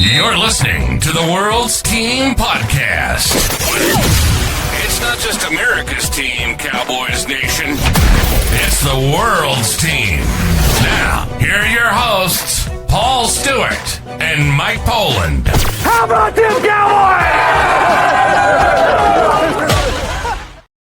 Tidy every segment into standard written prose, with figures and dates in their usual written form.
You're listening to the World's Team Podcast. It's not just America's team, Cowboys Nation. It's the world's team. Now, here are your hosts, Paul Stewart and Mike Poland. How about them Cowboys?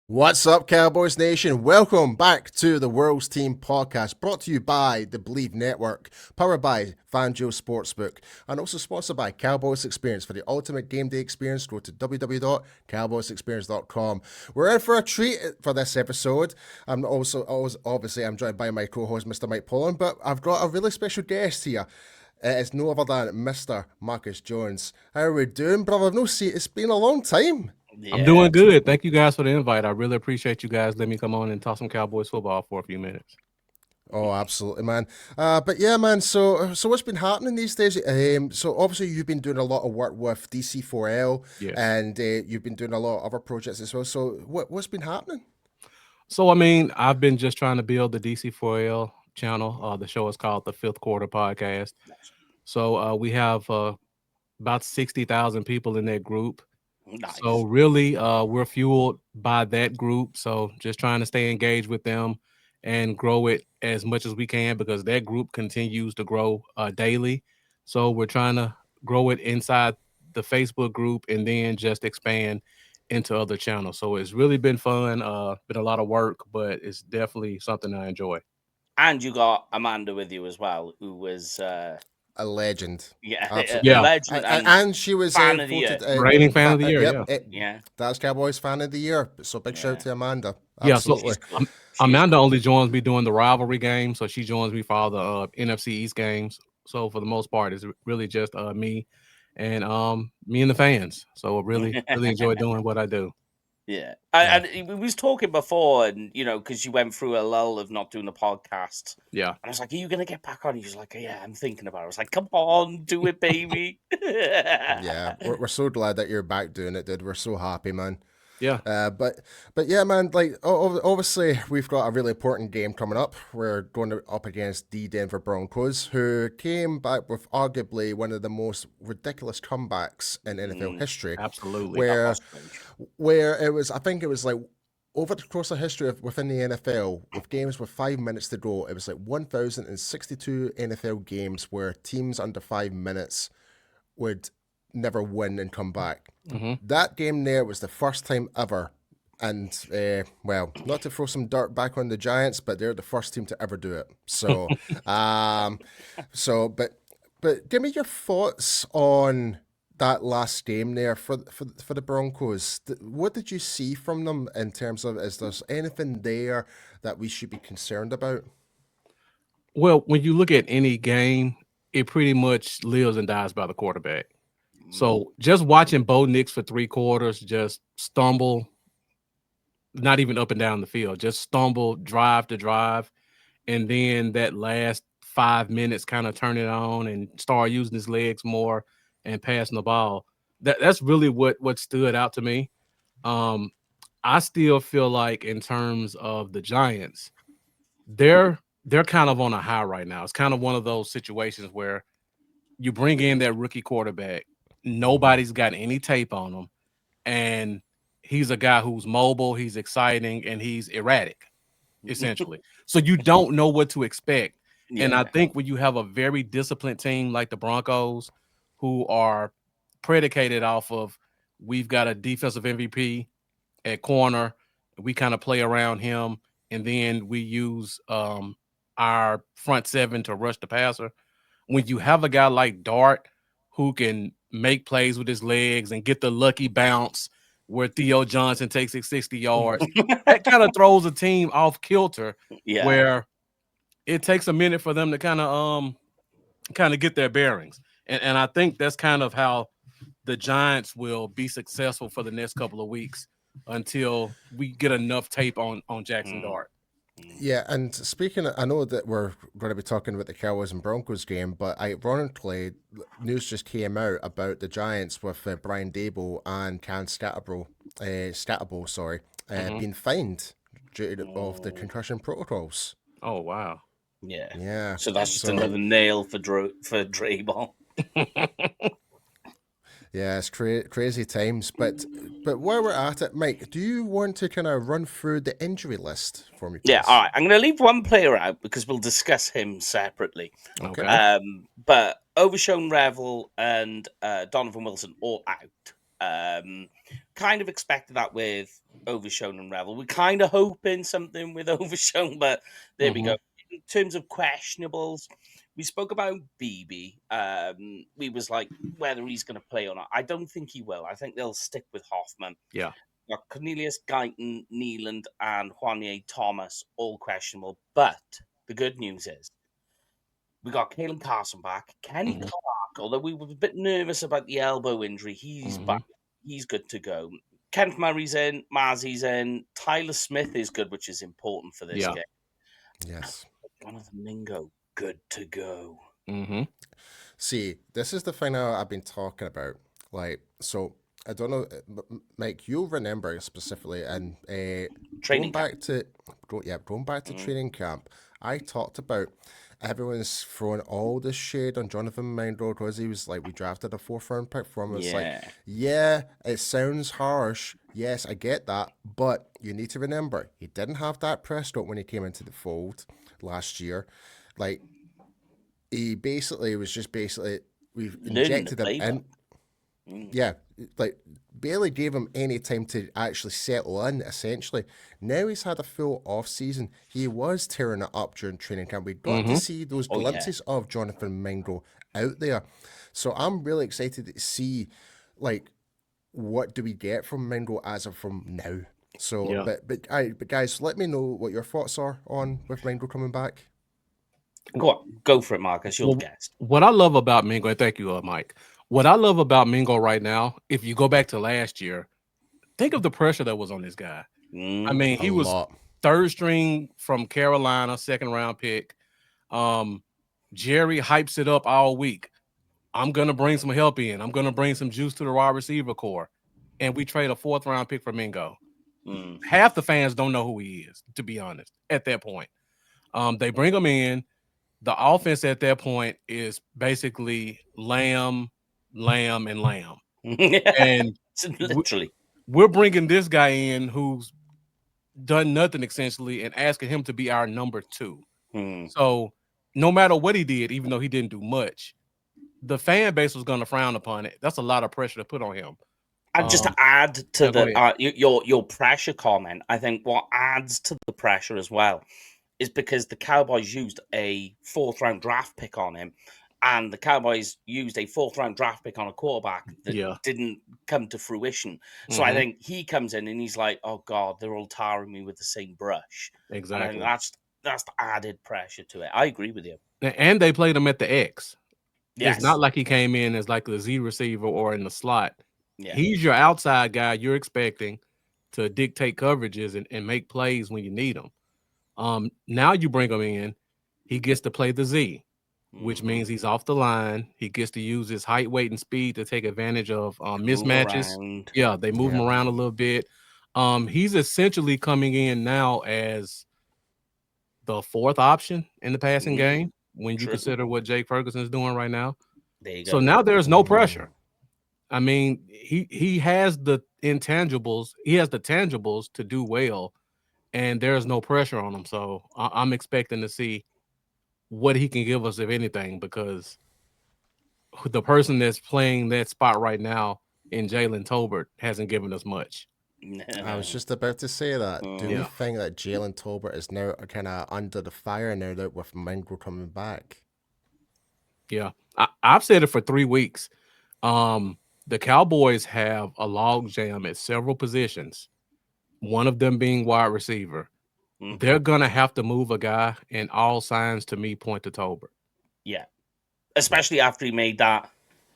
What's up, Cowboys Nation? Welcome back to the World's Team Podcast, brought to you by the Believe Network, powered by FanDuel Sportsbook, and also sponsored by Cowboys Experience. For the ultimate game day experience, go to www.cowboysexperience.com. We're in for a treat for this episode. I'm joined by my co-host, Mr. Mike Poland, but I've got a really special guest here. It's no other than Mr. Marcus Jones. How are we doing, brother? It's been a long time. Yeah, I'm doing good. Thank you guys for the invite. I really appreciate you guys letting me come on and talk some Cowboys football for a few minutes. Oh, absolutely, man. But yeah, man, so what's been happening these days? So obviously you've been doing a lot of work with DC4L, yes, and you've been doing a lot of other projects as well. So what's been happening? So, I mean, I've been just trying to build the DC4L channel. The show is called the Fifth Quarter Podcast. So we have about 60,000 people in that group. Nice. So really, we're fueled by that group. So just trying to stay engaged with them and grow it as much as we can, because that group continues to grow daily. So we're trying to grow it inside the Facebook group and then just expand into other channels. So it's really been fun, been a lot of work, but it's definitely something I enjoy. And you got Amanda with you as well, who was a legend. Yeah, yeah. A legend. And she was fan of the voted rating fan of the year. Yeah, Dallas Cowboys fan of the year. So big shout out to Amanda. Absolutely. Yeah, so Amanda only joins me during the rivalry game, so she joins me for all the NFC East games. So for the most part, it's really just me and the fans. So I really enjoy doing what I do. Yeah. And we was talking before, and because you went through a lull of not doing the podcast. Yeah. And I was like, "Are you gonna get back on?" He was like, "Yeah, I'm thinking about it." I was like, "Come on, do it, baby." Yeah, we're so glad that you're back doing it, dude. We're so happy, man. Yeah. But yeah, man, like obviously we've got a really important game coming up. We're going up against the Denver Broncos, who came back with arguably one of the most ridiculous comebacks in NFL history. Absolutely. Where it was, I think it was like over the course of history within the NFL, with games with 5 minutes to go, it was like 1,062 NFL games where teams under 5 minutes would never win and come back. Mm-hmm. That game there was the first time ever, and well, not to throw some dirt back on the Giants, but they're the first team to ever do it. So, but give me your thoughts on that last game there for the Broncos. What did you see from them in terms of, is there anything there that we should be concerned about? Well, when you look at any game, it pretty much lives and dies by the quarterback. So just watching Bo Nix for 3 quarters just stumble, not even up and down the field, just stumble drive to drive, and then that last 5 minutes kind of turn it on and start using his legs more and passing the ball. That's really what stood out to me. I still feel like in terms of the Giants, they're kind of on a high right now. It's kind of one of those situations where you bring in that rookie quarterback. Nobody's got any tape on him, and he's a guy who's mobile, he's exciting, and he's erratic, essentially. So you don't know what to expect. Yeah. And I think when you have a very disciplined team like the Broncos, who are predicated off of, we've got a defensive MVP at corner, we kind of play around him, and then we use our front seven to rush the passer. When you have a guy like Dart who can make plays with his legs and get the lucky bounce where Theo Johnson takes it 60 yards, that kind of throws a team off kilter, where it takes a minute for them to kind of get their bearings. And I think that's kind of how the Giants will be successful for the next couple of weeks until we get enough tape on Jackson Dart. Yeah, and speaking of, I know that we're going to be talking about the Cowboys and Broncos game, but ironically, news just came out about the Giants with Brian Daboll and Cam Scatterbo, being fined due to the concussion protocols. Oh, wow. Yeah. So that's just another nail for Drayball. Yeah, it's crazy times. But while we're at it, Mike, do you want to kind of run through the injury list for me, please? Yeah, all right. I'm going to leave one player out because we'll discuss him separately. Okay. But Overshown Revel and Donovan Wilson all out. Kind of expected that with Overshown and Revel. We're kind of hoping something with Overshown, but there we go. In terms of questionables, we spoke about BB. We was like whether he's going to play or not. I don't think he will. I think they'll stick with Hoffman. Yeah. Got Cornelius Guyton, Neeland, and Juanier Thomas, all questionable. But the good news is we got Kalen Carson back. Kenny Clark, although we were a bit nervous about the elbow injury, he's back. He's good to go. Kent Murray's in, Mazzy's in, Tyler Smith is good, which is important for this game. Yes. Jonathan Mingo, good to go. See, this is the thing I've been talking about. Like, so I don't know, Mike, you'll remember specifically, and going back to training camp, I talked about everyone's throwing all this shade on Jonathan Mingo because he was like, we drafted a 4th round pick for him. It's like, yeah, it sounds harsh. Yes, I get that, but you need to remember he didn't have that Prescott when he came into the fold last year. Like, he basically was just we've injected him in. Yeah, like barely gave him any time to actually settle in, essentially. Now he's had a full off season. He was tearing it up during training camp. We got to see those glimpses of Jonathan Mingo out there. So I'm really excited to see, like, what do we get from Mingo as of from now. So, but guys, let me know what your thoughts are on with Mingo coming back. Go on, go for it, Marcus. You're the guest. What I love about Mingo, and thank you, Mike. What I love about Mingo right now, if you go back to last year, think of the pressure that was on this guy. I mean, he was third string from Carolina, 2nd round pick. Jerry hypes it up all week. I'm going to bring some help in. I'm going to bring some juice to the wide receiver core. And we trade a 4th round pick for Mingo. Half the fans don't know who he is, to be honest, at that point. They bring him in. The offense at that point is basically lamb, and lamb. And literally, we're bringing this guy in who's done nothing essentially and asking him to be our number 2. So no matter what he did, even though he didn't do much, the fan base was going to frown upon it. That's a lot of pressure to put on him. And just to add to your pressure comment, I think what adds to the pressure as well is because the Cowboys used a 4th round draft pick on him, and the Cowboys used a 4th round draft pick on a quarterback that didn't come to fruition. So I think he comes in and he's like, oh God, they're all tarring me with the same brush. Exactly. And I think that's the added pressure to it. I agree with you. And they played him at the X. Yes. It's not like he came in as like the Z receiver or in the slot. Yeah. He's your outside guy you're expecting to dictate coverages and make plays when you need them. Now you bring him in, he gets to play the Z, which means he's off the line. He gets to use his height, weight, and speed to take advantage of mismatches. Yeah, they move him around a little bit. He's essentially coming in now as the 4th option in the passing game when you consider what Jake Ferguson is doing right now. There you go. So now there's no pressure. I mean, he has the intangibles. He has the tangibles to do well, and there's no pressure on him. So I'm expecting to see what he can give us, if anything, because the person that's playing that spot right now in Jalen Tolbert hasn't given us much. I was just about to say that. Do you think that Jalen Tolbert is now kind of under the fire now that with Mingo coming back? Yeah, I've said it for 3 weeks. The Cowboys have a log jam at several positions, one of them being wide receiver. They're going to have to move a guy, and all signs to me point to Tolbert. Yeah, especially after he made that,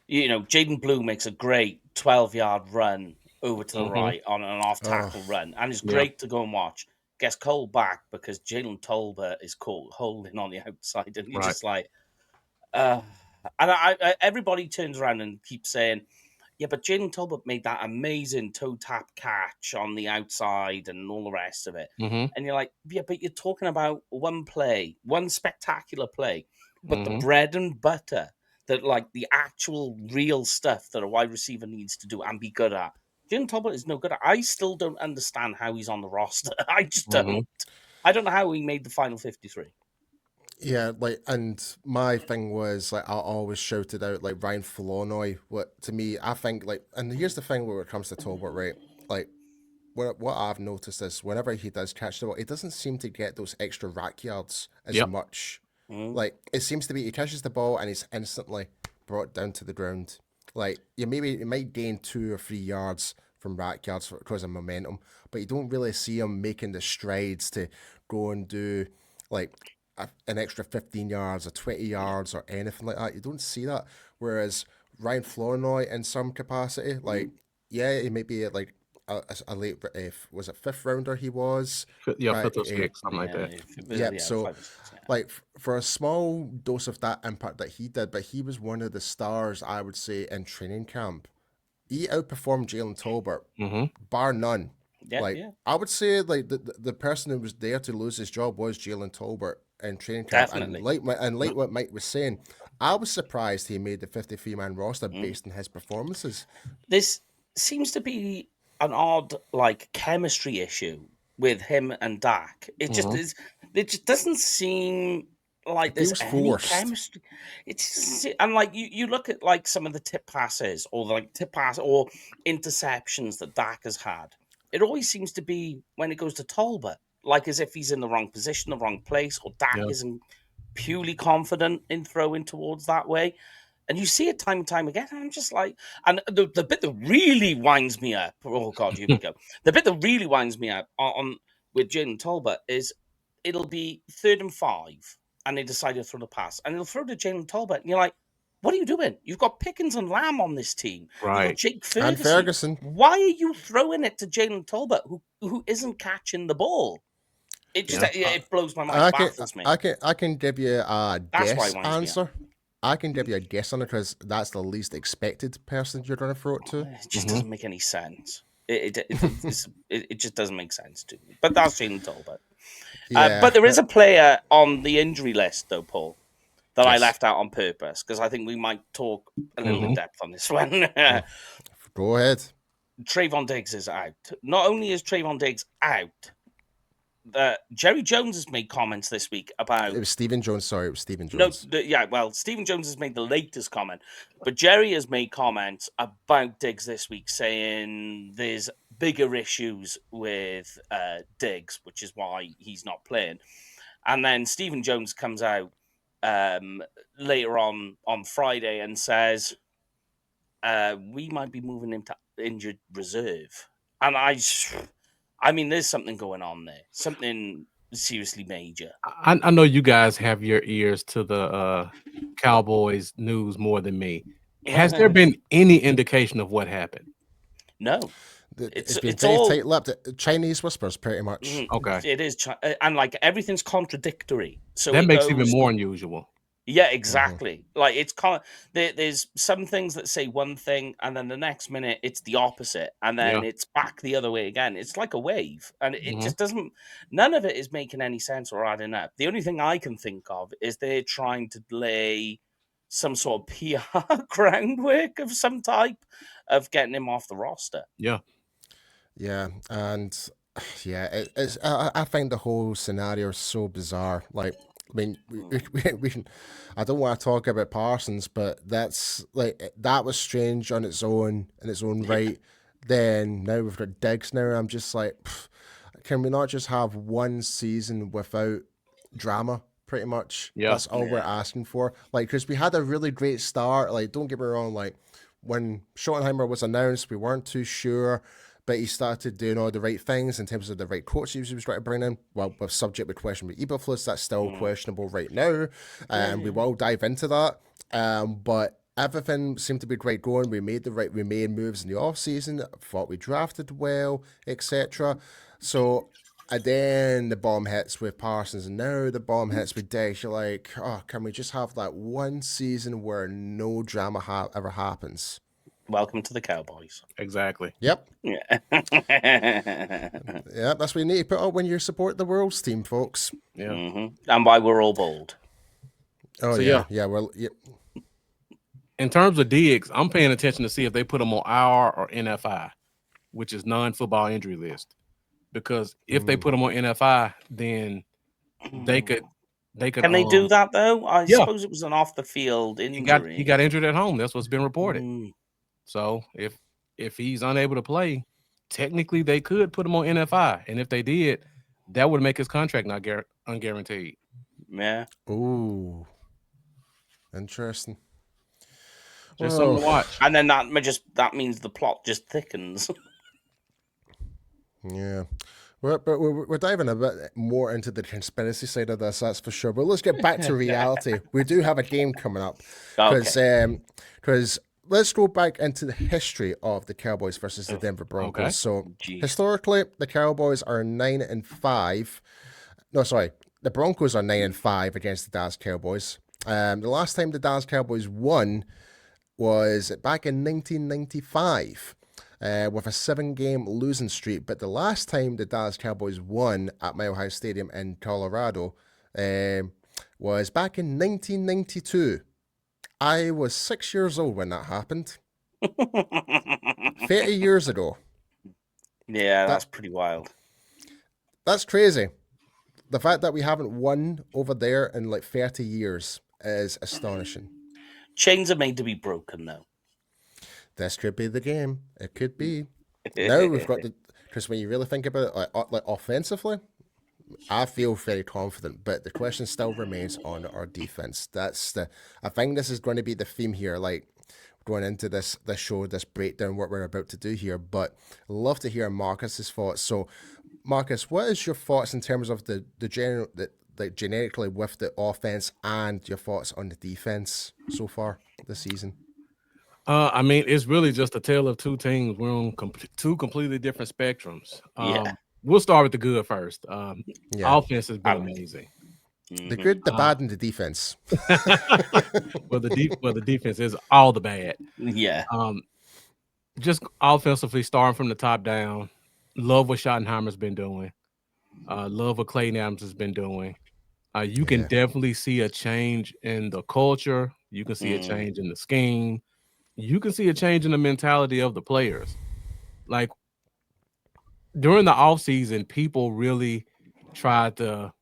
Jaden Blue makes a great 12-yard run over to the right on an off-tackle run, and it's great to go and watch. Gets Cole back because Jalen Tolbert is caught holding on the outside, and you're just like, and everybody turns around and keeps saying, yeah, but Jalen Tolbert made that amazing toe tap catch on the outside and all the rest of it. And you're like, yeah, but you're talking about one play, one spectacular play. But the bread and butter, that like the actual real stuff that a wide receiver needs to do and be good at. Jalen Tolbert is no good at. I still don't understand how he's on the roster. I just don't. I don't know how he made the final 53. Yeah, like, and my thing was like I always shouted out like Ryan Flournoy. What to me, I think like, and here's the thing when it comes to Tolbert, right? Like, what I've noticed is whenever he does catch the ball, he doesn't seem to get those extra rack yards as much. Like it seems to be he catches the ball and he's instantly brought down to the ground. Like you might gain 2 or 3 yards from rack yards because of momentum, but you don't really see him making the strides to go and do like an extra 15 yards or 20 yards or anything like that. You don't see that. Whereas Ryan Flournoy in some capacity, like yeah, he may be like a late, was it 5th rounder he was? Yeah, Right, 5th or 6th, something like that. Yeah, so like for a small dose of that impact that he did, but he was one of the stars, I would say, in training camp. He outperformed Jalen Tolbert, bar none. I would say like the person who was there to lose his job was Jalen Tolbert in training camp. Definitely. And like what Mike was saying, I was surprised he made the 53-man roster based on his performances. This seems to be an odd like chemistry issue with him and Dak. It just is. It just doesn't seem like there's any chemistry. It's and like you look at like some of the tip passes or like tip pass or interceptions that Dak has had. It always seems to be when it goes to Tolbert, like as if he's in the wrong position, the wrong place, or Dak isn't purely confident in throwing towards that way. And you see it time and time again. And I'm just like, and the bit that really winds me up, oh God, here we go. The bit that really winds me up on with Jalen Tolbert is it'll be 3rd and 5, and they decide to throw the pass, and they'll throw to Jalen Tolbert, and you're like, what are you doing? You've got Pickens and Lamb on this team. Right. You've got Jake Ferguson. And Ferguson. Why are you throwing it to Jalen Tolbert, who isn't catching the ball? It just it blows my mind. It baffles me. I can give you a guess answer. I can give you a guess on it because that's the least expected person you're going to throw it to. It just doesn't make any sense. It just doesn't make sense to me. But that's Jalen Tolbert. But there is a player on the injury list, though, Paul, that I left out on purpose because I think we might talk a little in depth on this one. Go ahead. Trayvon Diggs is out. Not only is Trayvon Diggs out, Jerry Jones has made comments this week about... It was Stephen Jones. Sorry, it was Stephen Jones. No, Stephen Jones has made the latest comment, but Jerry has made comments about Diggs this week saying there's bigger issues with Diggs, which is why he's not playing. And then Stephen Jones comes out later on Friday and says, we might be moving him to injured reserve. And I mean, there's something going on there. Something seriously major. I know you guys have your ears to the Cowboys news more than me. Has there been any indication of what happened? No. It's been very tight-lipped. Chinese whispers, pretty much. Okay. It is. And, like, everything's contradictory. So that makes it even more unusual. Yeah, exactly. Like it's kind of there's some things that say one thing, and then the next minute it's the opposite, and then it's back the other way again. It's like a wave, and it just doesn't. None of it is making any sense or adding up. The only thing I can think of is they're trying to lay some sort of PR groundwork of some type of getting him off the roster. Yeah, and it's. I find the whole scenario so bizarre. Like. I mean, we can, I don't want to talk about Parsons, but that's like that was strange on its own right. Then now we've got Diggs. Now I'm just like, can we not just have one season without drama? Pretty much, that's all we're asking for. Like, because we had a really great start. Like, don't get me wrong. Like when Schottenheimer was announced, we weren't too sure. But he started doing all the right things in terms of the right coaches he was trying to bring in. Well, with subject with question with Eberflus, that's still questionable right now. We will dive into that. But everything seemed to be great going. We made moves in the off season. Thought we drafted well, etc. So, and then the bomb hits with Parsons, and now the bomb hits with Diggs. You're like, oh, can we just have that one season where no drama ever happens? Welcome to the Cowboys. Exactly. Yep. Yeah. Yeah, that's what you need to put out when you support the world's team, folks. Yeah. And why we're all bold. Oh, so, yeah. Well, yeah. in terms of Diggs, I'm paying attention to see if they put him on IR or NFI, which is non-football injury list. Because if they put him on NFI, then they could. Can they do that though? I Yeah. suppose it was an off the field injury. He got injured at home. That's what's been reported. Mm. So if he's unable to play, technically they could put him on NFI, and if they did, that would make his contract not unguaranteed. Yeah. Ooh, interesting. Just something to watch. And then that means the plot just thickens. Yeah. We're diving a bit more into the conspiracy side of this, that's for sure. But let's get back to reality. We do have a game coming up. Because let's go back into the history of the Cowboys versus the Denver Broncos. Okay. So historically, the Cowboys are 9-5. No, sorry. The Broncos are 9-5 against the Dallas Cowboys. The last time the Dallas Cowboys won was back in 1995. With a 7-game losing streak. But the last time the Dallas Cowboys won at Mile High Stadium in Colorado was back in 1992. I was 6 years old when that happened. 30 years ago. Yeah, that's pretty wild. That's crazy. The fact that we haven't won over there in like 30 years is astonishing. Chains are made to be broken, though. This could be the game. It could be. Now we've got because when you really think about it, like offensively, I feel very confident. But the question still remains on our defense. I think this is going to be the theme here. Like going into this show, this breakdown, what we're about to do here. But I'd love to hear Marcus's thoughts. So, Marcus, what is your thoughts in terms of the general, like generically with the offense, and your thoughts on the defense so far this season? I mean, it's really just a tale of two teams. We're on two completely different spectrums. We'll start with the good first. Offense has been amazing. The good, the bad, and the defense. Well, the defense is all the bad. Yeah. Just offensively, starting from the top down. Love what Schottenheimer's been doing. Love what Clayton Adams has been doing. You can definitely see a change in the culture. You can see a change in the scheme. You can see a change in the mentality of the players. Like during the offseason, people really tried to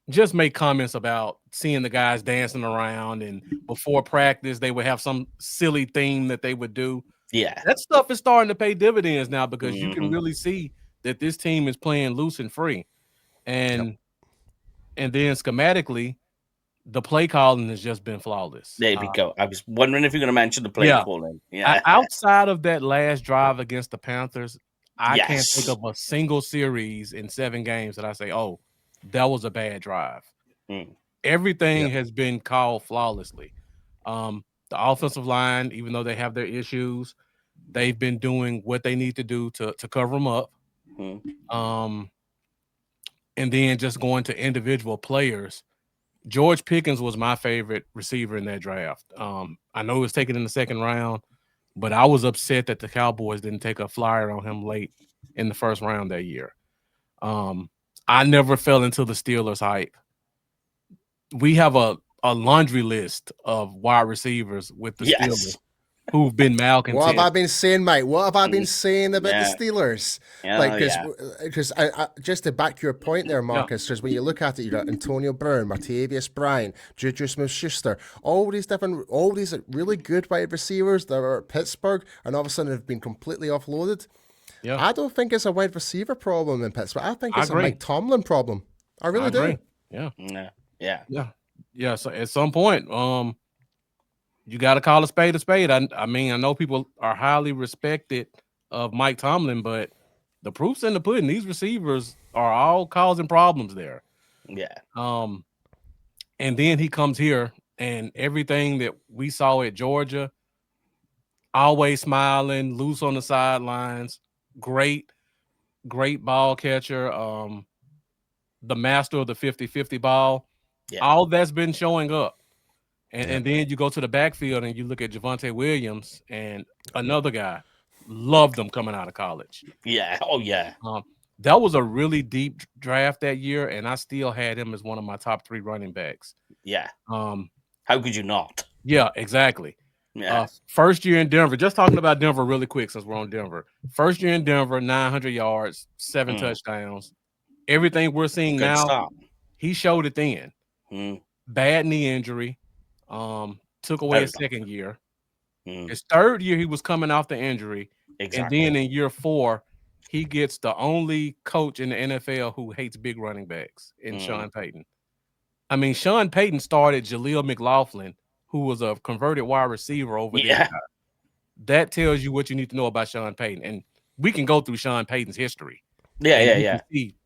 just make comments about seeing the guys dancing around, and before practice, they would have some silly theme that they would do. Yeah. That stuff is starting to pay dividends now because you can really see that this team is playing loose and free. And then schematically, the play calling has just been flawless. There we go. I was wondering if you're going to mention the play calling. Yeah. Outside of that last drive against the Panthers, I can't think of a single series in 7 games that I say, oh, that was a bad drive. Everything has been called flawlessly. The offensive line, even though they have their issues, they've been doing what they need to do to cover them up. And then just going to individual players. George Pickens was my favorite receiver in that draft. I know he was taken in the 2nd round, but I was upset that the Cowboys didn't take a flyer on him late in the 1st round that year. I never fell into the Steelers hype. We have a laundry list of wide receivers with the Steelers who've been malcontent. What have I been saying, mate? What have I been saying about the Steelers? Because I just to back your point there, Marcus, because when you look at it, you got Antonio Brown, Martavius Bryant, Juju Smith-Schuster, all these really good wide receivers that are at Pittsburgh, and all of a sudden have been completely offloaded. Yeah. I don't think it's a wide receiver problem in Pittsburgh. I think it's a Mike Tomlin problem. I really do. Yeah. So at some point, you got to call a spade a spade. I mean, I know people are highly respected of Mike Tomlin, but the proof's in the pudding. These receivers are all causing problems there. Yeah. And then he comes here, and everything that we saw at Georgia, always smiling, loose on the sidelines, great ball catcher, the master of the 50-50 ball. Yeah. All that's been showing up. And then you go to the backfield and you look at Javonte Williams and another guy. Loved them coming out of college. Yeah. Oh, yeah. That was a really deep draft that year, and I still had him as one of my top 3 running backs. Yeah. How could you not? Yeah, exactly. Yeah. First year in Denver, just talking about Denver really quick since we're on Denver. First year in Denver, 900 yards, 7 touchdowns. Everything we're seeing Good now, start. he showed it then. Mm. Bad knee injury. Took away his second year. His third year, he was coming off the injury. Exactly. And then in year 4, he gets the only coach in the NFL who hates big running backs in Sean Payton. I mean, Sean Payton started Jaleel McLaughlin, who was a converted wide receiver over there. That tells you what you need to know about Sean Payton. And we can go through Sean Payton's history. Yeah.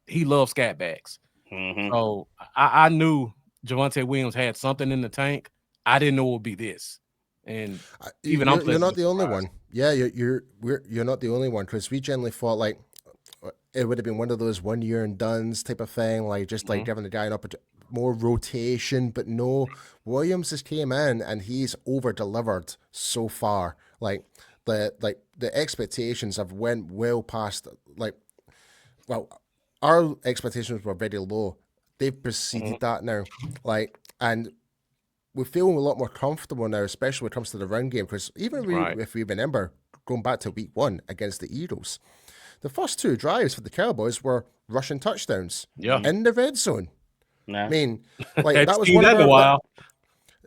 He loves scat backs. So I knew Javonte Williams had something in the tank. I didn't know it would be this. And even you're not the only one. Yeah, you're not the only one, because we generally thought like it would have been one of those 1 year and dones type of thing, like just like giving the guy an opportunity, more rotation. But no, Williams just came in and he's over delivered so far. Like the expectations have went well past our expectations were very low. They've preceded that now. And we feel a lot more comfortable now, especially when it comes to the run game, because even if we remember going back to week 1 against the Eagles, the first 2 drives for the Cowboys were rushing touchdowns in the red zone. Yeah. I mean, like that was one of our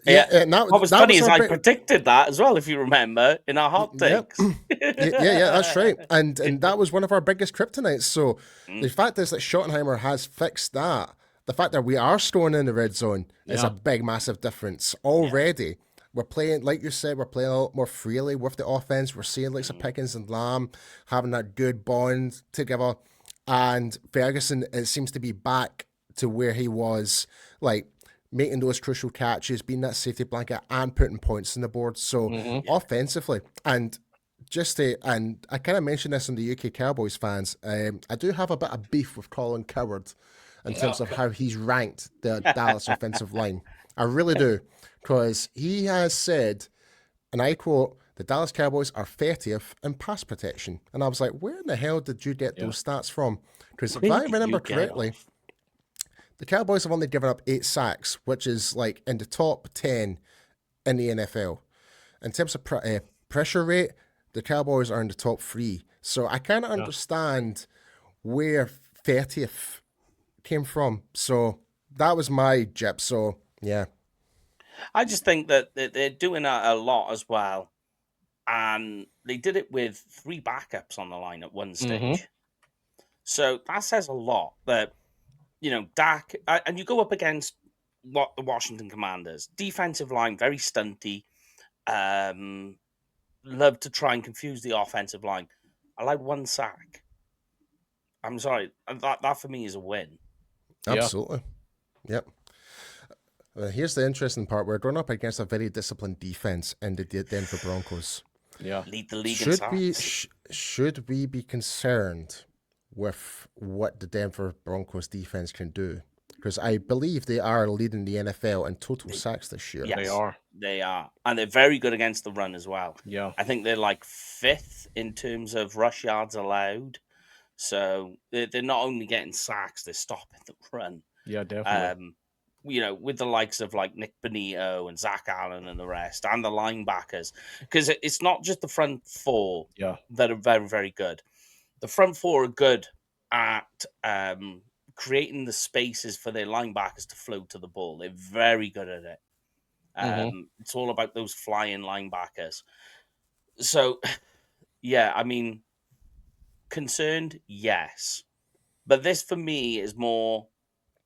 and what was funny is I predicted that as well, if you remember, in our hot takes. Yeah, that's right. And that was one of our biggest kryptonites. So the fact is that Schottenheimer has fixed that. The fact that we are scoring in the red zone is a big, massive difference already. We're playing, like you said, we're playing a lot more freely with the offense. We're seeing like Pickens and Lamb having that good bond together. And Ferguson, it seems to be back to where he was, like making those crucial catches, being that safety blanket, and putting points on the board. So offensively, and I kind of mentioned this in the UK Cowboys fans. I do have a bit of beef with Colin Coward in terms of how he's ranked the Dallas offensive line. I really do, because he has said, and I quote, "The Dallas Cowboys are 30th in pass protection." And I was like, where in the hell did you get those stats from? Because if I remember correctly, the Cowboys have only given up 8 sacks, which is like in the top 10 in the NFL. In terms of pressure rate, the Cowboys are in the top 3. So I kind of understand where 30th came from. So that was my jip. So yeah. I just think that they're doing a lot as well. And they did it with 3 backups on the line at one stage. So that says a lot that, Dak, and you go up against what the Washington Commanders, defensive line, very stunty, love to try and confuse the offensive line. Allowed 1 sack. I'm sorry, that for me is a win. Absolutely. Yep. Here's the interesting part. We're going up against a very disciplined defense in the Denver Broncos. Yeah. Lead the league in sacks. Should we be concerned with what the Denver Broncos defense can do? Because I believe they are leading the NFL in total sacks this year. Yes, they are. And they're very good against the run as well. Yeah. I think they're like 5th in terms of rush yards allowed. So they're not only getting sacks, they're stopping the run. Yeah, definitely. With the likes of like Nick Bonito and Zach Allen and the rest, and the linebackers, because it's not just the front 4 that are very, very good. The front 4 are good at creating the spaces for their linebackers to float to the ball. They're very good at it. It's all about those flying linebackers. So, yeah, I mean, concerned, yes. But this for me is more,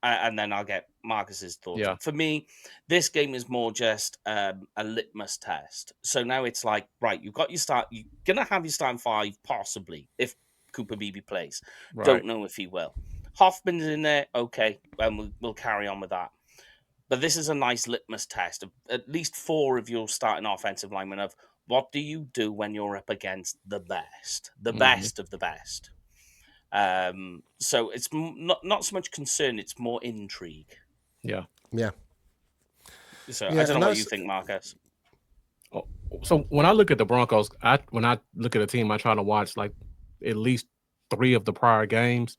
and then I'll get Marcus's thoughts. Yeah. For me, this game is more just a litmus test. So now it's like, right, you've got your start. You're going to have your starting 5, possibly, if Cooper Beebe plays. Right. Don't know if he will. Hoffman's in there, okay, and we'll carry on with that. But this is a nice litmus test of at least 4 of your starting offensive linemen of what do you do when you're up against the best of the best. So it's not so much concern, it's more intrigue. Yeah. So I don't know what you think, Marcus. So when I look at the Broncos, when I look at a team, I try to watch like at least 3 of the prior games,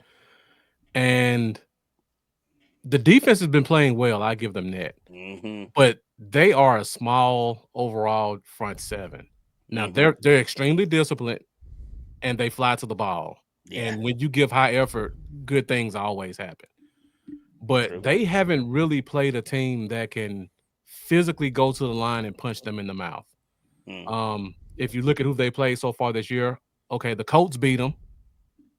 and The defense has been playing well. I give them that. Mm-hmm. But they are a small overall front seven. Now they're extremely disciplined and they fly to the ball. Yeah. And when you give high effort, good things always happen. But True. they haven't really played a team that can physically go to the line and punch them in the mouth. If you look at who they played so far this year, okay, the Colts beat them.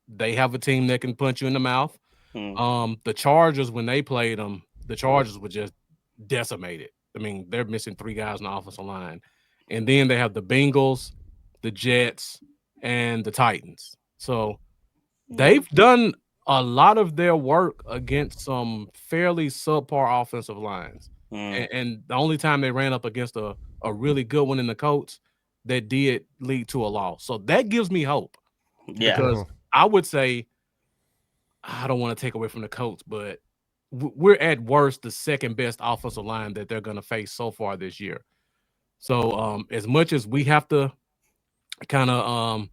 They have a team that can punch you in the mouth. The Chargers, when they played them, the Chargers were just decimated. I mean, they're missing 3 guys on the offensive line. And then they have the Bengals, the Jets, and the Titans. So they've done a lot of their work against some fairly subpar offensive lines. And the only time they ran up against a really good one in the Colts, that did lead to a loss. So that gives me hope. Yeah. Because I would say, I don't want to take away from the Colts, but we're at worst the second best offensive line that they're going to face so far this year. So as much as we have to kind of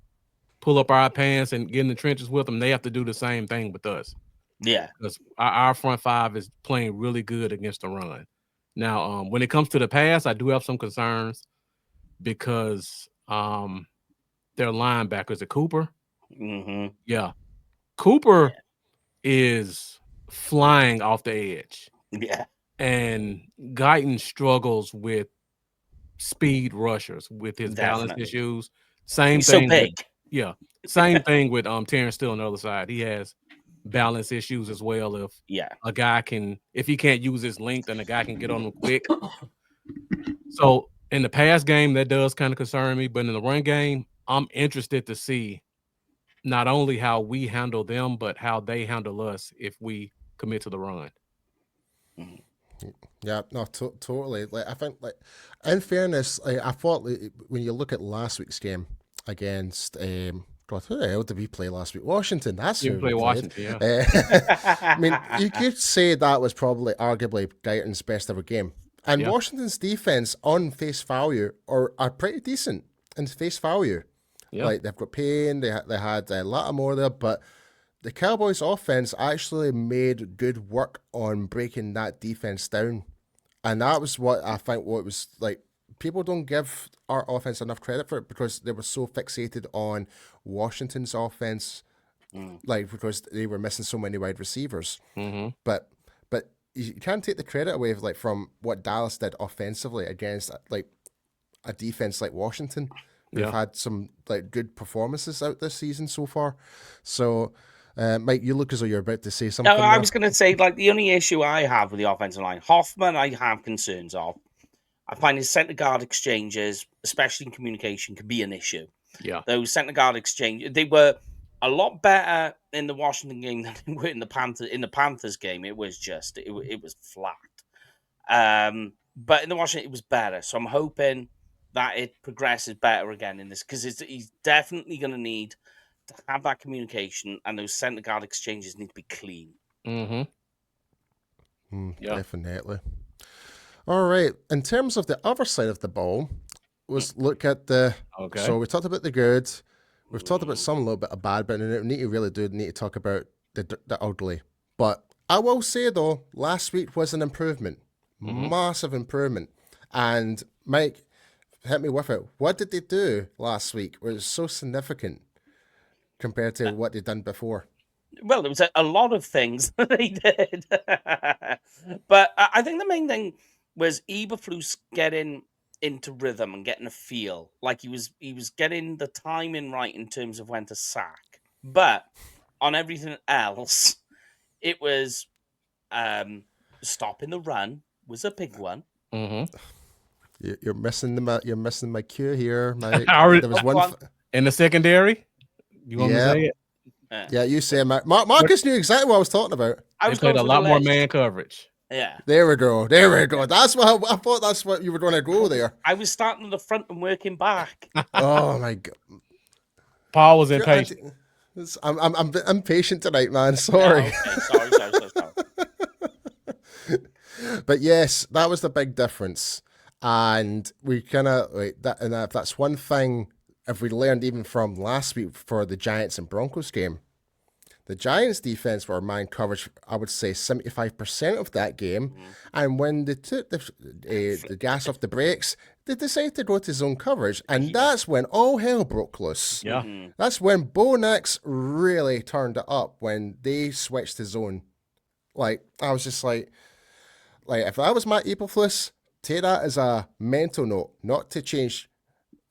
pull up our pants and get in the trenches with them, they have to do the same thing with us. Yeah. Because our front five is playing really good against the run. Now, when it comes to the pass, I do have some concerns because their linebackers are Cooper. Yeah. Cooper is flying off the edge. Yeah. And Guyton struggles with speed rushers with his balance issues. Same He's thing. So big. Same thing with Terrence Steele on the other side. He has balance issues as well. If he can't use his length and a guy can get on him quick. So in the pass game, that does kind of concern me. But in the run game, I'm interested to see not only how we handle them, but how they handle us if we commit to the run. Yeah, no, totally. Like, I think, like, in fairness, I thought when you look at last week's game against, God, who the hell did we play last week? Washington. That's who we played. Washington. Yeah. I mean, you could say that was probably arguably Guyton's best ever game. And Washington's defense on face value are pretty decent in face value. Yeah. Like, they've got Payne, they had Lattimore there, but the Cowboys offense actually made good work on breaking that defense down. And that was what I think what was like. People don't give our offense enough credit for it because they were so fixated on Washington's offense, like because they were missing so many wide receivers. But you can't take the credit away from what Dallas did offensively against like a defense like Washington. They've had some like good performances out this season so far. So, Mike, you look as though you're about to say something. No, I was going to say, like, the only issue I have with the offensive line, Hoffman, I have concerns of. I find his centre guard exchanges, especially in communication, can be an issue. Yeah, those centre guard exchanges, they were a lot better in the Washington game than they were in the Panthers. In the Panthers game, it was just it was flat. But in the Washington, it was better. So I'm hoping that it progresses better again in this because he's definitely going to need to have that communication, and those centre guard exchanges need to be clean. Definitely. All right. In terms of the other side of the ball, let's look at the. Okay. So we talked about the good. We've talked about some a little bit of bad, but we need to talk about the ugly. But I will say though, last week was an improvement, massive improvement. And Mike, hit me with it. What did they do last week? It was so significant compared to what they'd done before. Well, there was a lot of things that they did, but I think the main thing was Eberflus getting into rhythm and getting a feel, like he was getting the timing right in terms of when to sack. But on everything else, it was stopping the run was a big one. You're missing my cue here, Mike. There was one in the secondary. You want me to say it? Yeah, you say it, Marcus knew exactly what I was talking about. I was played a lot more man coverage. Yeah. There we go. That's what I thought. That's what you were going to go there. I was starting at the front and working back. Oh my God. Paul was impatient. I'm impatient tonight, man. Sorry. Yeah, okay. Sorry. But yes, that was the big difference, and we kind of like that. And if that's one thing, if we learned even from last week for the Giants and Broncos game, The Giants' defense were man coverage, I would say 75% of that game. And when they took the gas off the brakes, they decided to go to zone coverage. And that's when all hell broke loose. Yeah. That's when Bo Nix really turned it up when they switched to zone. Like, I was just like if that was Matt Eberflus, take that as a mental note, not to change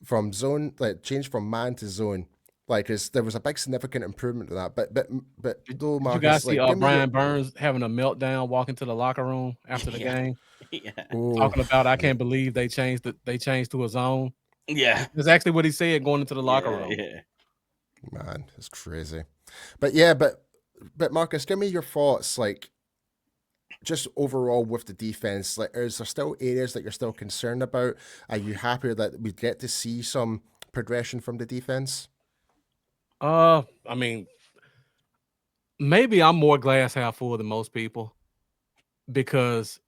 from zone, change from man to zone. Like, there was a big significant improvement to that. But though, Marcus, you guys see give me Brian Burns having a meltdown walking to the locker room after the game, Ooh. talking about I can't believe they changed to a zone. Yeah, That's actually what he said going into the locker room. Yeah. Man, it's crazy. But Marcus, give me your thoughts, like, just overall with the defense. Like, is there still areas that you're still concerned about? Are you happy that we get to see some progression from the defense? I mean, maybe I'm more glass half full than most people, because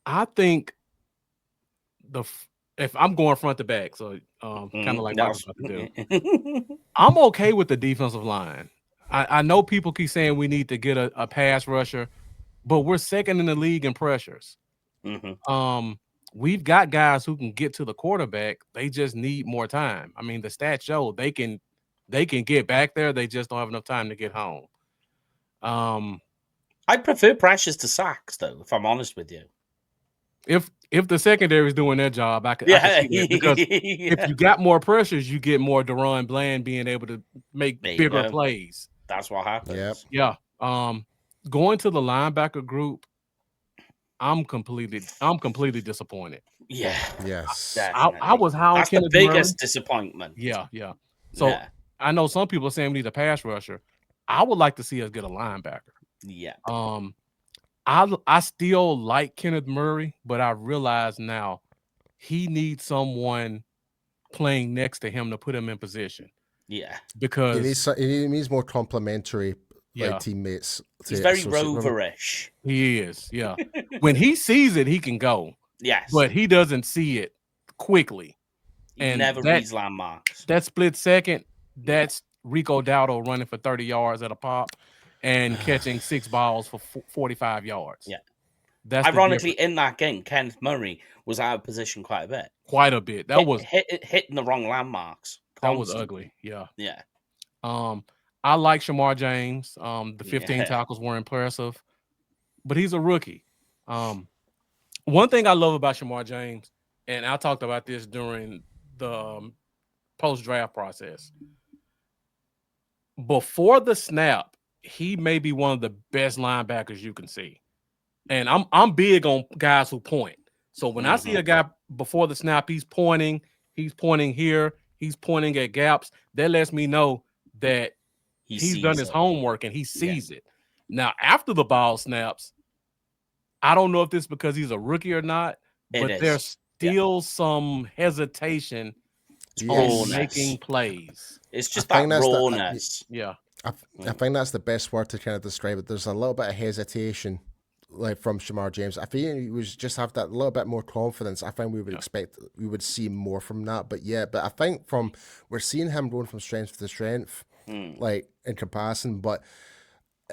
I think if I'm going front to back, so kind of like Michael's about to do, I'm okay with the defensive line. I know people keep saying we need to get a pass rusher, but we're second in the league in pressures. We've got guys who can get to the quarterback. They just need more time. I mean, the stats show they can get back there. They just don't have enough time to get home. I prefer pressures to sacks, though, if I'm honest with you. If the secondary is doing their job, I can see that, because if you got more pressures, you get more Deron Bland being able to make bigger plays. That's what happens. Yep. Yeah. Going to the linebacker group, I'm completely disappointed. Yeah. Yes. I was howling. That's the biggest disappointment. Yeah. So I know some people are saying we need a pass rusher. I would like to see us get a linebacker. Yeah. I still like Kenneth Murray, but I realize now he needs someone playing next to him to put him in position. Yeah. Because he needs more complimentary teammates. He's very roverish. He is, yeah. When he sees it, he can go. Yes. But he doesn't see it quickly. He never reads landmarks. That split second, that's Rico Dowdle running for 30 yards at a pop and catching 6 balls for 45 yards. Yeah. That's ironically, in that game, Kenneth Murray was out of position quite a bit. That was hitting the wrong landmarks. That was ugly. Yeah. Yeah. I like Shamar James. The 15 tackles were impressive, but he's a rookie. One thing I love about Shamar James, and I talked about this during the post-draft process. Before the snap, he may be one of the best linebackers you can see. And I'm big on guys who point. So when I see a guy before the snap, he's pointing here, he's pointing at gaps. That lets me know that he's done his homework and he sees it. Now, after the ball snaps, I don't know if this is because he's a rookie or not, but there's still some hesitation on making plays. It's just that rawness. I think that's the best word to kind of describe it. There's a little bit of hesitation, like, from Shamar James. I think he was just have that little bit more confidence. I think we would see more from that. But I think we're seeing him going from strength to strength, like, in comparison. But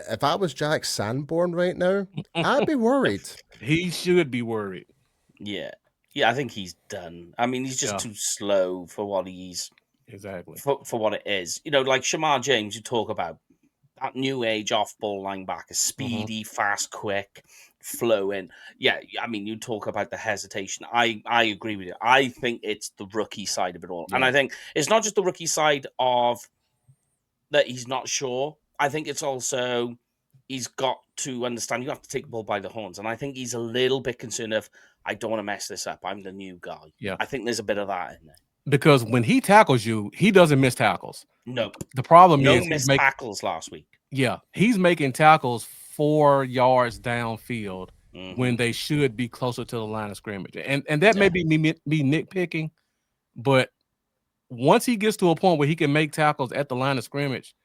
if I was Jack Sanborn right now, I'd be worried. He should be worried. Yeah, I think he's done. I mean, he's just too slow for what he's for what it is. You know, like Shamar James, you talk about that new age off-ball linebacker, speedy, fast, quick, flowing. Yeah, I mean, you talk about the hesitation. I agree with you. I think it's the rookie side of it all, and I think it's not just the rookie side of that he's not sure. I think it's also he's got to understand you have to take the ball by the horns. And I think he's a little bit concerned of, I don't want to mess this up. I'm the new guy. Yeah. I think there's a bit of that in there. Because when he tackles you, he doesn't miss tackles. No. The problem is he missed tackles last week. Yeah. He's making tackles 4 yards downfield when they should be closer to the line of scrimmage. And that may be me nitpicking, but once he gets to a point where he can make tackles at the line of scrimmage,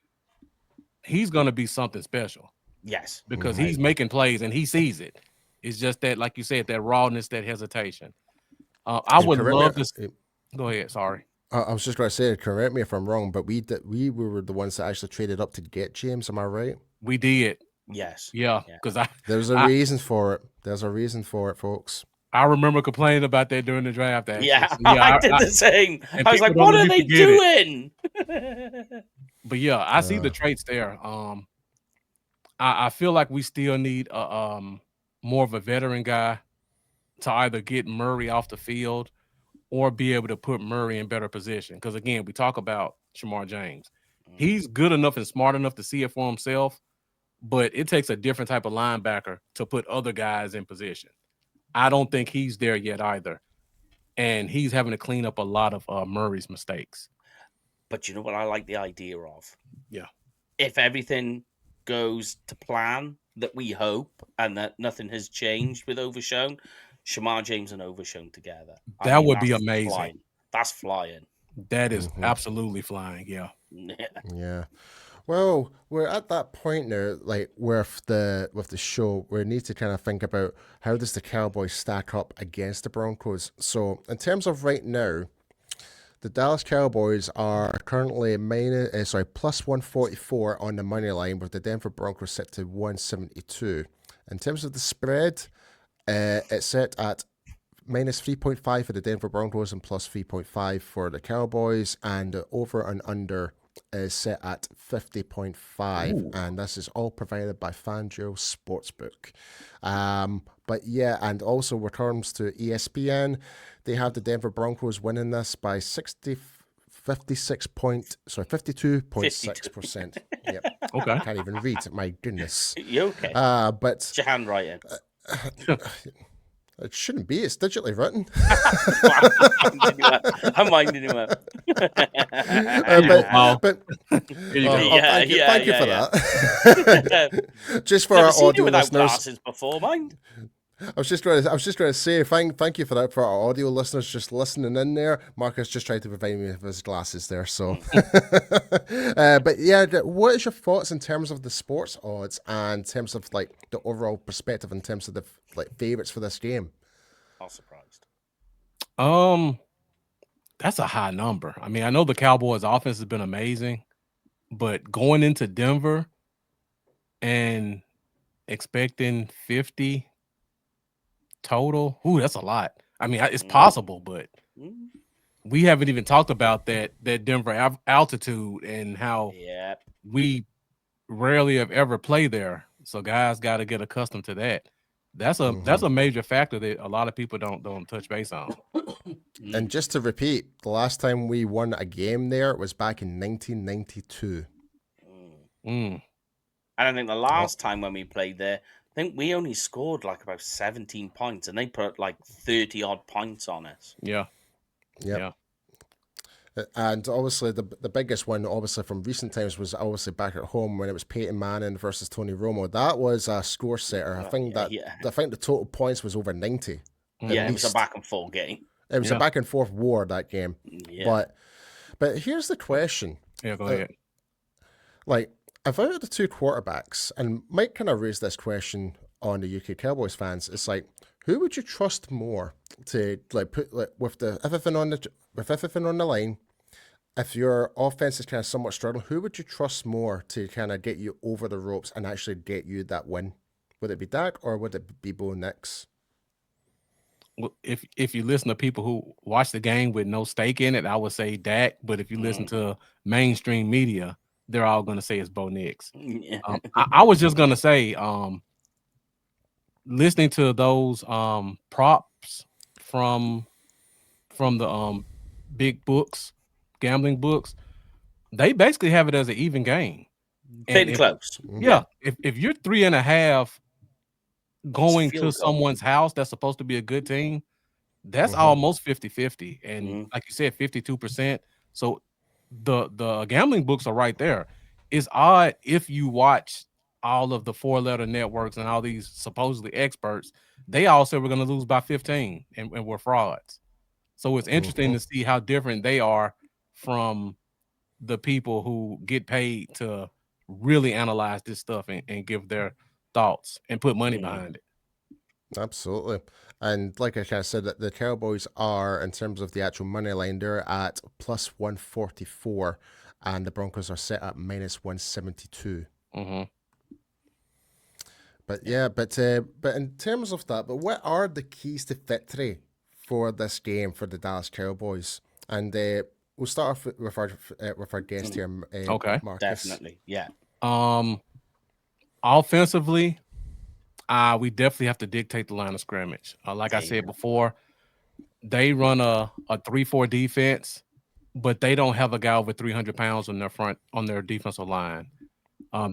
he's going to be something special. Yes. Because he's making plays and he sees it. It's just that, like you said, that rawness, that hesitation. I would love to. Go ahead. Sorry. I was just going to say, correct me if I'm wrong, but we were the ones that actually traded up to get James. Am I right? We did. Yes. Yeah, because There's a reason for it. There's a reason for it, folks. I remember complaining about that during the draft. Actually. Yeah, So, yeah, I did the same. and I was like, people don't what let are me they forget it. doing? But yeah, I see the traits there. I feel like we still need more of a veteran guy to either get Murray off the field or be able to put Murray in better position. Because again, we talk about Shamar James. He's good enough and smart enough to see it for himself, but it takes a different type of linebacker to put other guys in position. I don't think he's there yet either. And he's having to clean up a lot of Murray's mistakes. But you know what I like the idea of? Yeah. If everything goes to plan that we hope and that nothing has changed with Overshown, Shamar James and Overshown together. That would be that's amazing. Flying. That's flying. That is absolutely flying. Yeah. Yeah. Well, we're at that point now, like with the show, where we need to kind of think about how does the Cowboys stack up against the Broncos. So, in terms of right now, the Dallas Cowboys are currently plus 144 on the money line, with the Denver Broncos set to 172. In terms of the spread, it's set at minus 3.5 for the Denver Broncos and plus 3.5 for the Cowboys, and the over and under is set at 50.5, and this is all provided by FanDuel Sportsbook. But yeah, and also when it comes to ESPN, they have the Denver Broncos winning this by 52.6%. Yep. Okay. Can't even read. My goodness. You okay? But It's your handwriting. It shouldn't be. It's digitally written. I'm minding you up. But thank you for that. Just for Never our seen you audio without listeners, glasses before, mind. I was just going to say thank you for that for our audio listeners just listening in there. Marcus just tried to provide me with his glasses there. So, but yeah, what is your thoughts in terms of the sports odds and in terms of like the overall perspective in terms of the favorites for this game? I'm surprised. That's a high number. I mean, I know the Cowboys' offense has been amazing, but going into Denver and expecting 50 total, that's a lot. I mean, it's possible, but we haven't even talked about that Denver altitude and how we rarely have ever played there. So guys got to get accustomed to that. That's a major factor that a lot of people don't touch base on. And just to repeat, the last time we won a game there was back in 1992. And I think the last time when we played there, I think we only scored like about 17 points, and they put like 30 odd points on us. Yeah. And obviously the biggest one, obviously from recent times, was obviously back at home when it was Peyton Manning versus Tony Romo. That was a score setter. I think the total points was over 90. Yeah, it was a back and forth game. It was a back and forth war, that game. Yeah. But here's the question. Yeah, go ahead. Like, if out of the two quarterbacks, and Mike kind of raised this question on the UK Cowboys fans, it's like, who would you trust more to put with everything on the line? If your offense is kind of somewhat struggling, who would you trust more to kind of get you over the ropes and actually get you that win? Would it be Dak or would it be Bo Nix? Well, if you listen to people who watch the game with no stake in it, I would say Dak. But if you listen to mainstream media, they're all going to say it's Bo Nix. I was just going to say, listening to those props from the big books, gambling books, they basically have it as an even game. Pretty close. Yeah. If you're 3.5 going to someone's house that's supposed to be a good team, that's almost 50-50. And like you said, 52%. So the gambling books are right there. It's odd if you watch all of the 4-letter networks and all these supposedly experts, they all said we're going to lose by 15 and we're frauds. So it's interesting to see how different they are from the people who get paid to really analyze this stuff and give their thoughts and put money behind it. Absolutely. And like I kind of said, that the Cowboys are, in terms of the actual money line, they're at plus 144, and the Broncos are set at minus 172. Mm-hmm. But yeah, but in terms of that, but what are the keys to victory for this game for the Dallas Cowboys? And we'll start off with our guest here, Okay. Marcus. Definitely. Yeah. Offensively, we definitely have to dictate the line of scrimmage. Like I said before, they run a 3-4 defense, but they don't have a guy over 300 pounds on their defensive line.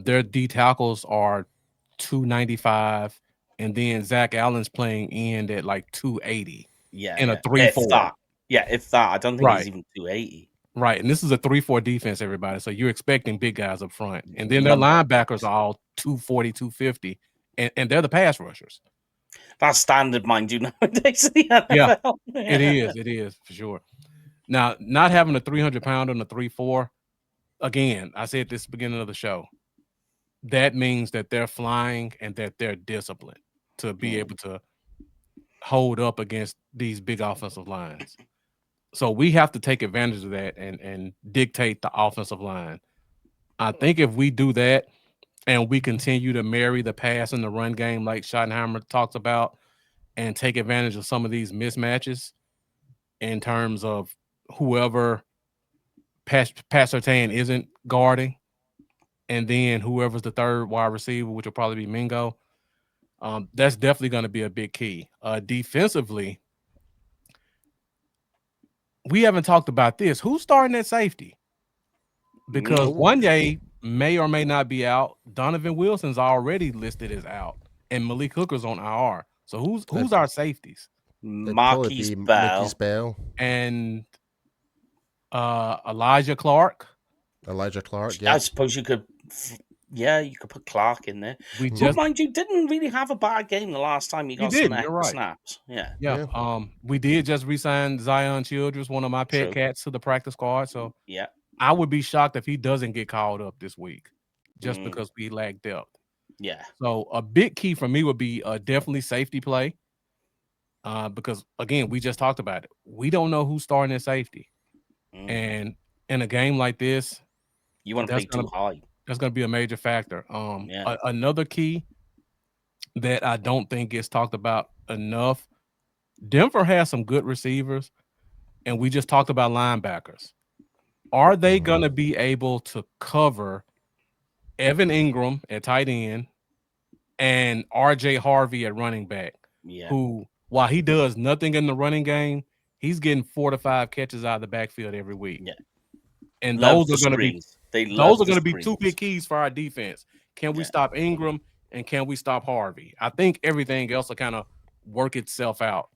Their D tackles are 295, and then Zach Allen's playing end at like 280 Yeah. in a Yeah. 3-4. If that. Yeah, if that. I don't think he's Right. even 280. Right. And this is a 3-4 defense, everybody. So you're expecting big guys up front. And then their linebackers are all 240, 250, and they're the pass rushers. That's standard, mind you, nowadays in the NFL. Yeah, it is. It is for sure. Now, not having a 300 pounder and a 3-4, again, I said this at the beginning of the show. That means that they're flying and that they're disciplined to be able to hold up against these big offensive lines. So we have to take advantage of that and dictate the offensive line. I think if we do that and we continue to marry the pass and the run game like Schottenheimer talks about and take advantage of some of these mismatches in terms of whoever Pat Surtain isn't guarding, and then whoever's the third wide receiver, which will probably be Mingo, that's definitely going to be a big key. Defensively, we haven't talked about this. Who's starting at safety? Because Wanye may or may not be out. Donovan Wilson's already listed as out, and Malik Hooker's on IR. So who's our safeties? Marquise Bell and Elijah Clark. Yeah. I suppose you could. Yeah, you could put Clark in there. But mind you, didn't really have a bad game the last time he got some extra snaps. Yeah. We did just re-sign Zion Childress, one of my pet cats, to the practice squad. So yeah, I would be shocked if he doesn't get called up this week, just because we lack depth. Yeah. So a big key for me would be definitely safety play. Because again, we just talked about it. We don't know who's starting at safety, and in a game like this, you want to play too high. That's going to be a major factor. Another key that I don't think gets talked about enough. Denver has some good receivers, and we just talked about linebackers. Are they going to be able to cover Evan Ingram at tight end and RJ Harvey at running back? Yeah. Who, while he does nothing in the running game, he's getting 4 to 5 catches out of the backfield every week. Yeah. And those are going to be two big keys for our defense. Can we stop Ingram, and can we stop Harvey? I think everything else will kind of work itself out.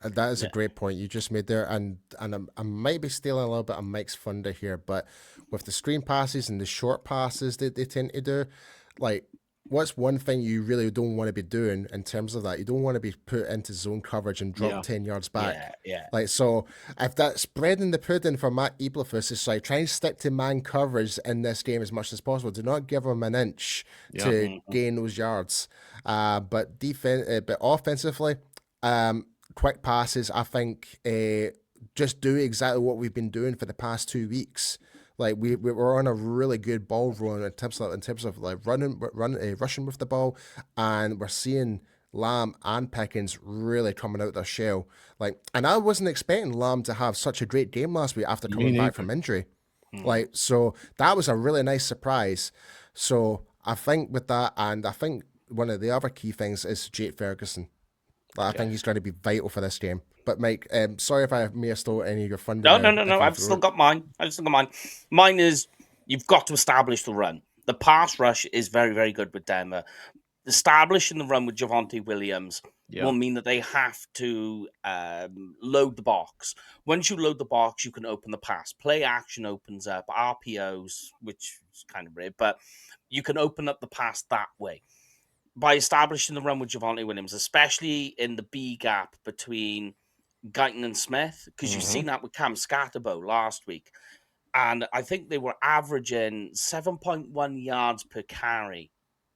And that is a great point you just made there. And I might be stealing a little bit of Mike's thunder here, but with the screen passes and the short passes that they tend to do, like, what's one thing you really don't want to be doing in terms of that? You don't want to be put into zone coverage and drop 10 yards back. Yeah. Like, so if that's bread in the pudding for Matt Eberflus, it's like try and stick to man coverage in this game as much as possible. Do not give him an inch to gain those yards. But offensively, quick passes, I think, just do exactly what we've been doing for the past 2 weeks. Like we're on a really good ball run in terms of like rushing with the ball, and we're seeing Lamb and Pickens really coming out their shell. Like, and I wasn't expecting Lamb to have such a great game last week after coming back from injury. Like, so that was a really nice surprise. So I think with that, and I think one of the other key things is Jake Ferguson. I think he's going to be vital for this game. But Mike, sorry if I may have stolen any of your thunder. No. I've still got mine. Mine is you've got to establish the run. The pass rush is very, very good with Denver. Establishing the run with Javonte Williams will mean that they have to load the box. Once you load the box, you can open the pass. Play action opens up RPOs, which is kind of weird, but you can open up the pass that way. By establishing the run with Javonte Williams, especially in the B gap between Guyton and Smith, because you've seen that with Cam Scatterbo last week. And I think they were averaging 7.1 yards per carry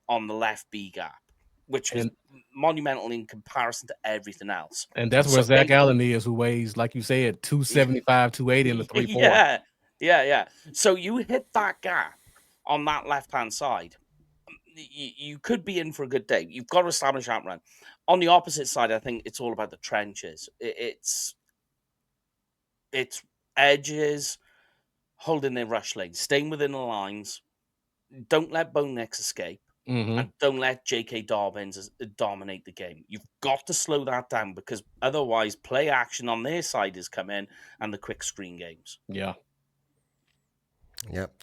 on the left B gap. which was monumental in comparison to everything else. And that's where Zach Allen is, who weighs, like you said, 275, 280 in the 3-4. Yeah. So you hit that gap on that left-hand side, you could be in for a good day. You've got to establish that run. On the opposite side, I think it's all about the trenches. It's edges, holding their rush lanes, staying within the lines. Don't let Bo Nix escape. And don't let J.K. Dobbins dominate the game. You've got to slow that down because otherwise play action on their side is coming and the quick screen games. Yeah. Yep.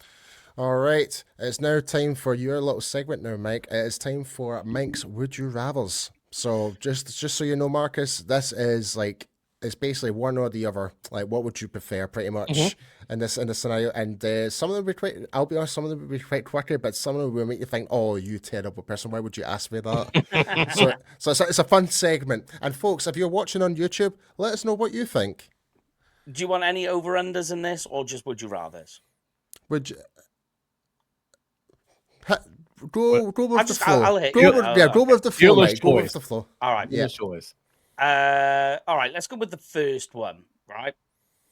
All right. It's now time for your little segment now, Mike. It's time for Mike's Would You Rathers. So just so you know, Marcus, this is like, it's basically one or the other. Like, what would you prefer, pretty much, in this scenario? And some of them will be quite, I'll be honest, some of them will be quite quirky, but some of them will make you think, oh, you terrible person, why would you ask me that? so it's a fun segment. And folks, if you're watching on YouTube, let us know what you think. Do you want any over-unders in this, or just would you rathers? Would you... Go with the flow. I'll hit go with the flow, Mike. Go with the flow. All right. Yeah. Choice. All right, let's go with the first one, right?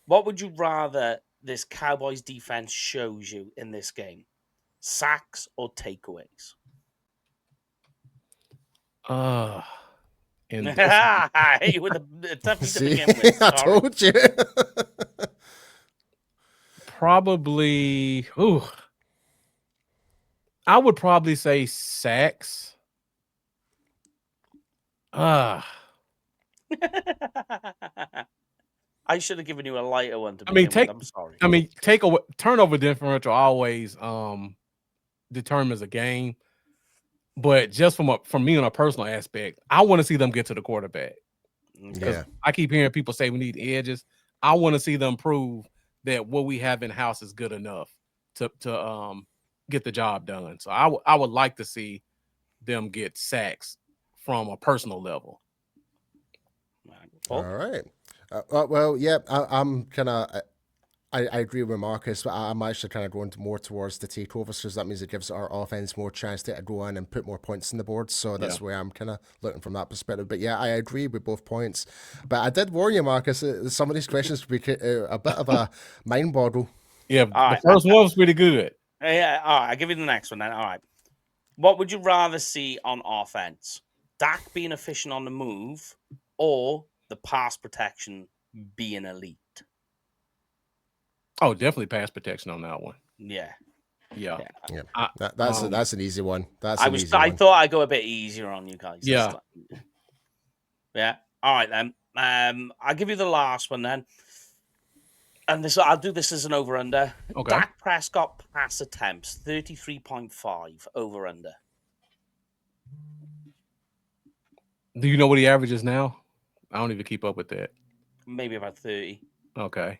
What would you rather this Cowboys defense shows you in this game? Sacks or takeaways? I hit you with a toughie to begin with. I told you. Probably, I would probably say sacks. I should have given you a lighter one to begin with. I'm sorry. Turnover differential always determines a game. But just from me on a personal aspect, I want to see them get to the quarterback. Yeah. I keep hearing people say we need edges. I want to see them prove that what we have in house is good enough to get the job done. So I would like to see them get sacks from a personal level. All right. Well, yeah, I'm kind of. I agree with Marcus, but I'm actually kind of going more towards the takeovers because that means it gives our offense more chance to go in and put more points in the board. So that's where I'm kind of looking from that perspective. But yeah, I agree with both points. But I did warn you, Marcus, some of these questions would be a bit of a mind boggle. Yeah, the first one was pretty good. Yeah, all right, I'll give you the next one then. All right. What would you rather see on offense? Dak being efficient on the move or the pass protection being elite? Oh, definitely pass protection on that one. Yeah. That's an easy one. I thought I'd go a bit easier on you guys. Yeah. Yeah. All right then. I'll give you the last one then. And I'll do this as an over under. Okay. Dak Prescott pass attempts 33.5 over under. Do you know what he averages now? I don't even keep up with that. Maybe about 30. Okay.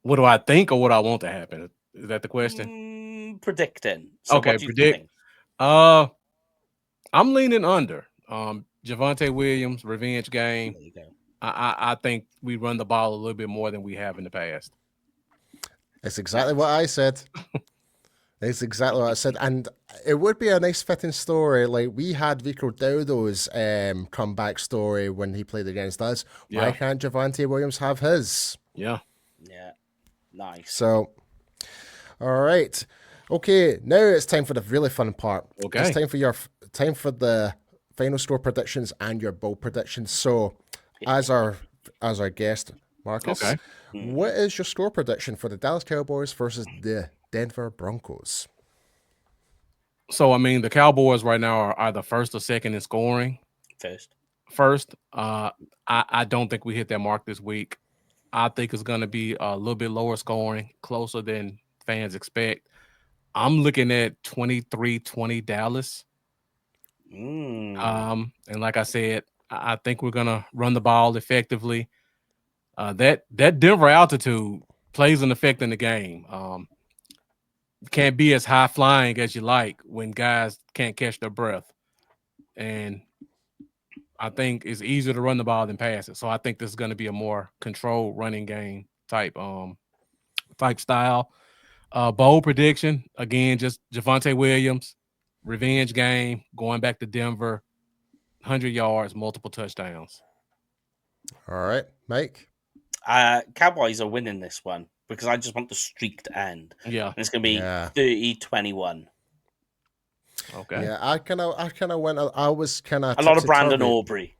What do I think or what I want to happen? Is that the question? Predicting. So okay, what do you predict. Think? I'm leaning under. Javonte Williams, revenge game. There you go. I think we run the ball a little bit more than we have in the past. That's exactly what I said. That's exactly what I said. And it would be a nice fitting story. Like we had Rico Dowdo's comeback story when he played against us. Why can't Javonte Williams have his? Yeah. Yeah. Nice. So, all right. Okay, now it's time for the really fun part. Okay. It's time for the final score predictions and your bowl predictions. So, as our guest, Marcus, what is your score prediction for the Dallas Cowboys versus the Denver Broncos? So, I mean, the Cowboys right now are either first or second in scoring. First. I don't think we hit that mark this week. I think it's going to be a little bit lower scoring, closer than fans expect. I'm looking at 23-20 Dallas. And like I said, I think we're going to run the ball effectively. That Denver altitude plays an effect in the game. Can't be as high flying as you like when guys can't catch their breath. And I think it's easier to run the ball than pass it. So I think this is going to be a more controlled running game type style. Bold prediction, again, just Javonte Williams, revenge game, going back to Denver, 100 yards, multiple touchdowns. All right, Mike. Cowboys are winning this one because I just want the streak to end. Yeah. And it's going to be 30-21. Okay. Yeah, I kind of went. I was kind of a lot of Brandon Aubrey.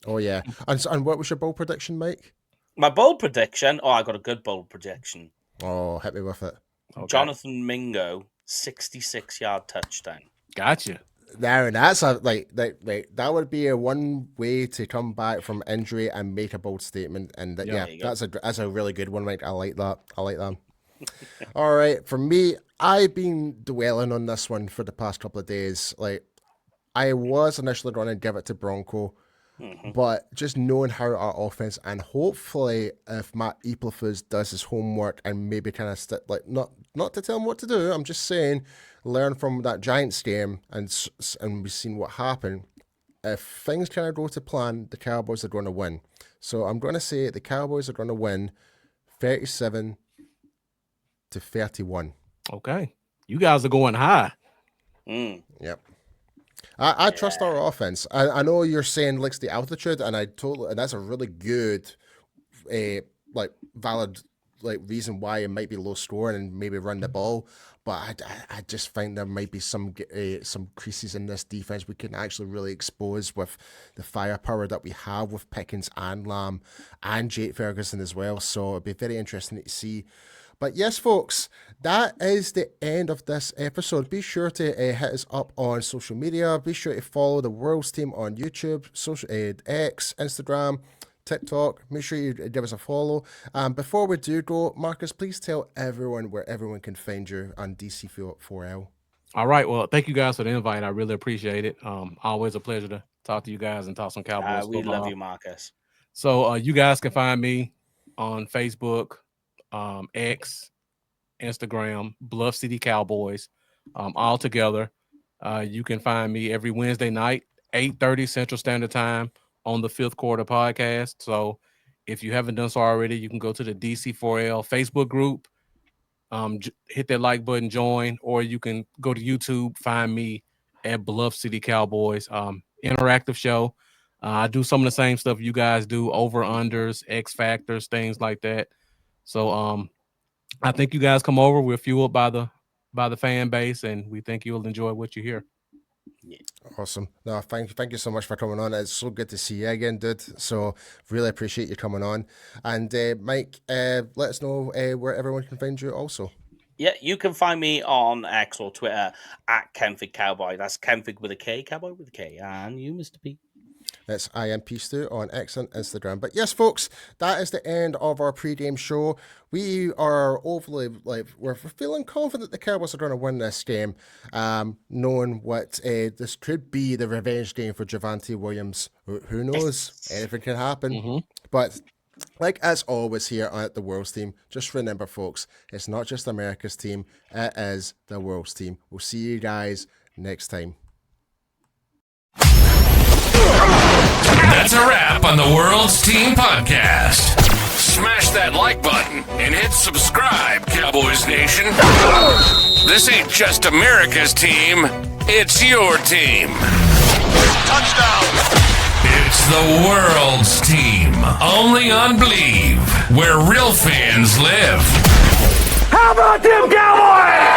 Oh yeah, and what was your bold prediction, Mike? My bold prediction. Oh, I got a good bold prediction. Oh, hit me with it. Okay. Jonathan Mingo, 66-yard touchdown. Gotcha. Now that's that would be a one way to come back from injury and make a bold statement. And that's a really good one, Mike. I like that. All right, for me, I've been dwelling on this one for the past couple of days. Like, I was initially going to give it to Bronco, but just knowing how our offense, and hopefully if Matt Eberflus does his homework and maybe kind of not to tell him what to do, I'm just saying, learn from that Giants game and we've seen what happened. If things kind of go to plan, the Cowboys are going to win. So I'm going to say the Cowboys are going to win 37-31. Okay. You guys are going high. Yep. I trust our offense. I know you're saying licks the altitude, and that's a really good, valid reason why it might be low scoring and maybe run the ball. But I just think there might be some creases in this defense we can actually really expose with the firepower that we have with Pickens and Lamb and Jake Ferguson as well. So it'd be very interesting to see. But yes, folks, that is the end of this episode. Be sure to hit us up on social media. Be sure to follow the World's Team on YouTube, X, Instagram, TikTok. Make sure you give us a follow. Before we do go, Marcus, please tell everyone where everyone can find you on DC4L. All right. Well, thank you guys for the invite. I really appreciate it. Always a pleasure to talk to you guys and talk some Cowboys we football. love you, Marcus. So you guys can find me on Facebook, X, Instagram, Bluff City Cowboys, all together. You can find me every Wednesday night, 8:30 Central Standard Time on the Fifth Quarter podcast. So if you haven't done so already, you can go to the DC4L Facebook group, hit that like button, join, or you can go to YouTube, find me at Bluff City Cowboys. Interactive show. I do some of the same stuff you guys do, over-unders, X factors, things like that. So I think you guys come over. We're fueled by the fan base, and we think you'll enjoy what you hear. Yeah. Awesome. No, thank you so much for coming on. It's so good to see you again, dude. So really appreciate you coming on. And Mike, let us know where everyone can find you also. Yeah, you can find me on X or Twitter at Kenfig Cowboy. That's Kenfig with a K, Cowboy with a K. And you, Mr. P. That's IMP Stu on X and Instagram. But yes, folks, that is the end of our pregame show. We are we're feeling confident the Cowboys are going to win this game, knowing what this could be the revenge game for Javonte Williams. Who knows? Anything can happen. But like as always here at the World's Team, just remember, folks, it's not just America's team. It is the World's Team. We'll see you guys next time. That's a wrap on the World's Team Podcast. Smash that like button and hit subscribe, Cowboys Nation. This ain't just America's team, it's your team. Touchdown! It's the World's Team, only on Believe, where real fans live. How about them Cowboys?